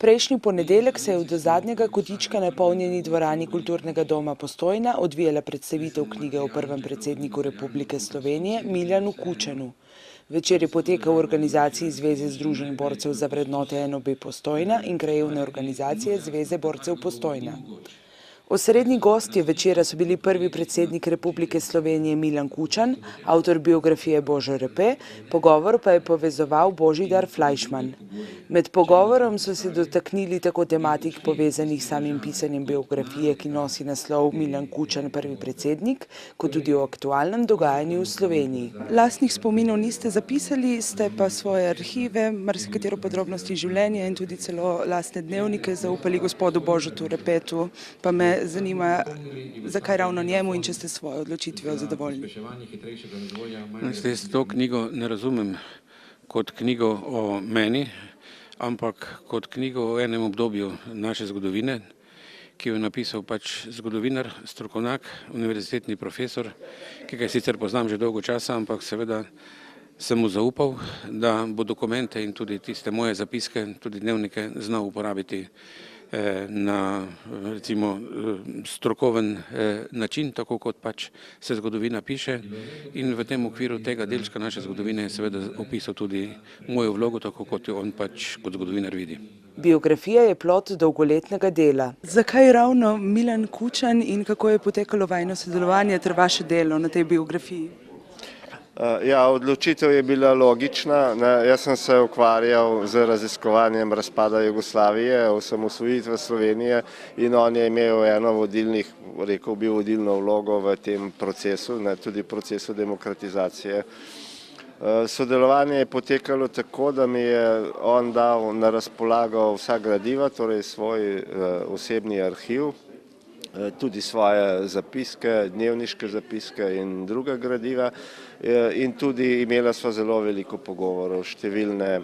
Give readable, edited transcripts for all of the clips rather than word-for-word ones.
Prejšnji ponedeljek se je do zadnjega kotička napolnjeni dvorani Kulturnega doma Postojna odvijala predstavitev knjige o prvem predsedniku Republike Slovenije Milanu Kučanu. Večer je potekal v organizaciji Zveze združenj borcev za vrednote NOB Postojna in krajevne organizacije Zveze borcev Postojna. Osrednji gostje večera so bili prvi predsednik Republike Slovenije Milan Kučan, avtor biografije Božo Repe, pogovor pa je povezoval Božidar Flajšman. Med pogovorom so se dotaknili tako tematik povezanih s samim pisanjem biografije, ki nosi naslov Milan Kučan, prvi predsednik, kot tudi o aktualnem dogajanju v Sloveniji. Lastnih spominov niste zapisali, ste pa svoje arhive, marsikatero podrobnosti življenja in tudi celo lastne dnevnike zaupali gospodu Božotu Repetu, pa me zanima, zakaj ravno njemu in če ste svojo odločitvijo zadovoljni. Jaz to knjigo ne razumem kot knjigo o meni, ampak kot knjigo o enem obdobju naše zgodovine, ki jo je napisal pač zgodovinar, strokovnjak, univerzitetni profesor, ki ga sicer poznam že dolgo časa, ampak seveda sem mu zaupal, da bo dokumente in tudi tiste moje zapiske, tudi dnevnike znal uporabiti na recimo strokoven način, tako kot pač se zgodovina piše, in v tem okviru tega delčka naše zgodovine je seveda opisal tudi mojo vlogo, tako kot jo on pač kot zgodovinar vidi. Biografija je plod dolgoletnega dela. Zakaj ravno Milan Kučan in kako je potekalo vajino sodelovanje ter vaše delo na tej biografiji? Ja, odločitev je bila logična. Jaz sem se ukvarjal z raziskovanjem razpada Jugoslavije, osamosvojitve Slovenije in on je imel eno vodilnih, rekel bi, vodilno vlogo v tem procesu, tudi procesu demokratizacije. Sodelovanje je potekalo tako, da mi je on dal na razpolago vsa gradiva, torej svoj osebni arhiv, tudi svoje zapiske, dnevniške zapiske in druga gradiva, in tudi imela sva zelo veliko pogovorov, številne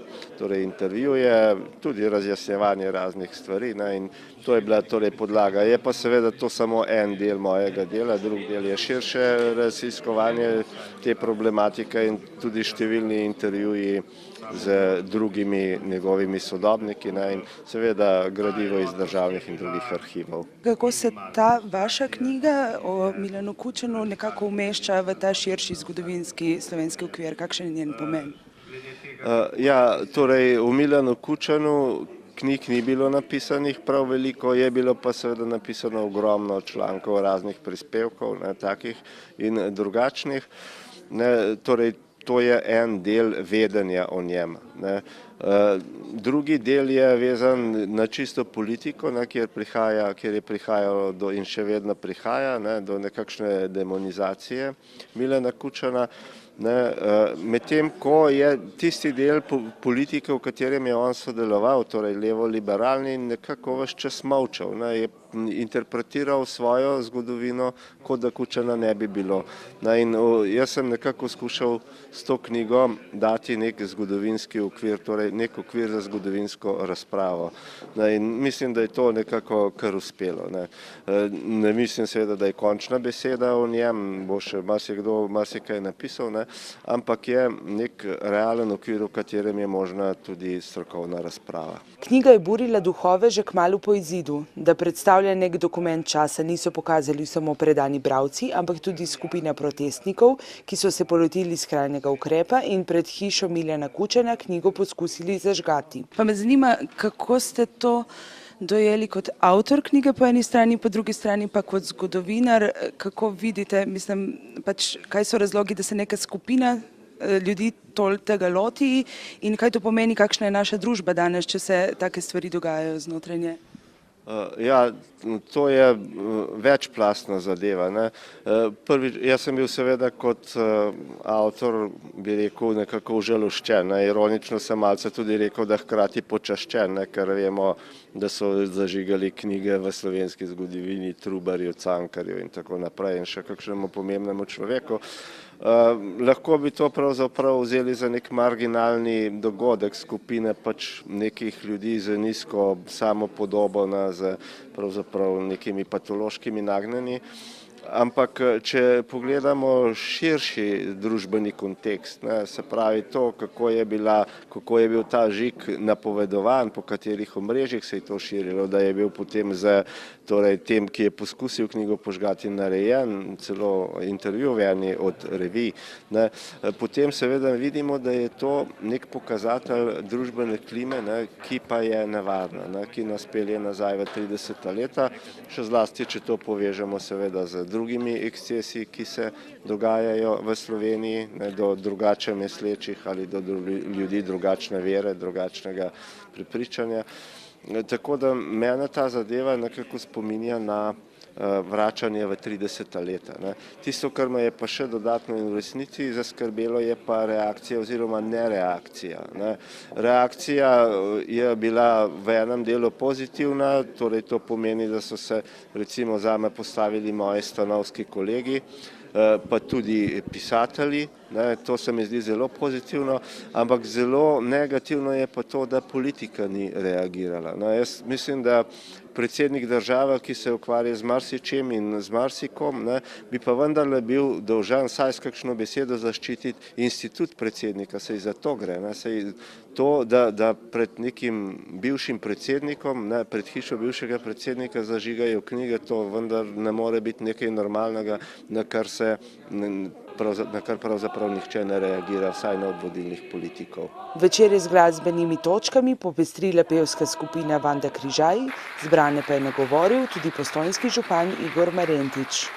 intervjuje, tudi razjasnjevanje raznih stvari, in to je bila torej podlaga. Je pa seveda to samo en del mojega dela, drugi del je širše raziskovanje te problematike in tudi številni intervjuji z drugimi njegovimi sodobniki in seveda gradivo iz državnih in drugih arhivov. Kako se ta vaša knjiga o Milanu Kučanu nekako umešča v ta širši zgodovinski slovenski okvir? Kakšen je njen pomen? Ja, torej v Milanu Kučanu knjig ni bilo napisanih prav veliko, je bilo pa seveda napisano ogromno člankov, raznih prispevkov, takih in drugačnih. Torej, to je en del vedenja o njem. Drugi del je vezan na čisto politiko, kjer je prihajalo in še vedno prihaja do nekakšne demonizacije Milana Kučana. Medtem ko je tisti del politike, v katerem je on sodeloval, torej levo-liberalni, nekako ves čas molčal, je interpretiral svojo zgodovino, kot da Kučana ne bi bilo. In jaz sem nekako skušal s to knjigo dati nek zgodovinski okvir, torej nek okvir za zgodovinsko razpravo. In mislim, da je to nekako kar uspelo. Ne mislim seveda, da je končna beseda o njem, bo še marsikdo marsikaj napisal, ampak je nek realen okvir, v katerem je možna tudi strokovna razprava. Knjiga je burila duhove že kmalu po izidu. Da predstavlja nek dokument časa, niso pokazali samo predani bralci, ampak tudi skupina protestnikov, ki so se polotili skrajnega ukrepa in pred hišo Milana Kučana knjigo poskusili zažgati. Pa me zanima, kako ste to dojeli kot avtor knjige po eni strani, po drugi strani pa kot zgodovinar, kako vidite, mislim, pač kaj so razlogi, da se neka skupina ljudi tega loti in kaj to pomeni, kakšna je naša družba danes, če se take stvari dogajajo znotraj nje? Ja, to je večplastna zadeva. Prvič, jaz sem bil seveda kot avtor, bi rekel, nekako užaloščen. Ironično sem malce tudi rekel, da hkrati počaščen, ker vemo, da so zažigali knjige v slovenski zgodovini Trubarju, Cankarju in tako naprej in še kakšnemu pomembnemu človeku. Lahko bi to pravzaprav vzeli za nek marginalni dogodek skupine pač nekih ljudi z nizko samopodobo, z pravzaprav nekimi patološkimi nagnjenji. Ampak če pogledamo širši družbeni kontekst, ne, se pravi to, kako je bil ta žig napovedovan, po katerih omrežjih se je to širilo, da je bil potem z tem, ki je poskusil knjigo požgati, narejen celo intervju v eni od revij, ne, potem seveda vidimo, da je to nek pokazatelj družbene klime, ne, ki pa je nevarna, ne, ki nas pelje nazaj v 30. leta, še zlasti, če to povežemo seveda z drugimi ekscesi, ki se dogajajo v Sloveniji, ne, do drugače mislečih ali do ljudi drugačne vere, drugačnega prepričanja. Tako da mene ta zadeva nekako spominja na vračanje v 30. leta. Ne. Tisto, kar me je pa še dodatno in v resnici zaskrbelo, je pa reakcija oziroma nereakcija. Ne. Reakcija je bila v enem delu pozitivna, torej to pomeni, da so se recimo zame postavili moji stanovski kolegi, pa tudi pisatelji, ne, to se mi zdi zelo pozitivno, ampak zelo negativno je pa to, da politika ni reagirala. No, jaz mislim, da predsednik države, ki se ukvarja z marsičem in z marsikom, ne, bi pa vendarle bil dolžan vsaj s kakšno besedo zaščititi institut predsednika, saj za to gre. Ne, saj to, da pred nekim bivšim predsednikom, ne, pred hišo bivšega predsednika zažigajo knjige, to vendar ne more biti nekaj normalnega, na kar pravzaprav nihče ne reagira, vsaj ne od vodilnih politikov. Večer je z glasbenimi točkami popestrila pevska skupina Vanda Križaj, zbrane pa je nagovoril tudi postojnski župan Igor Marentič.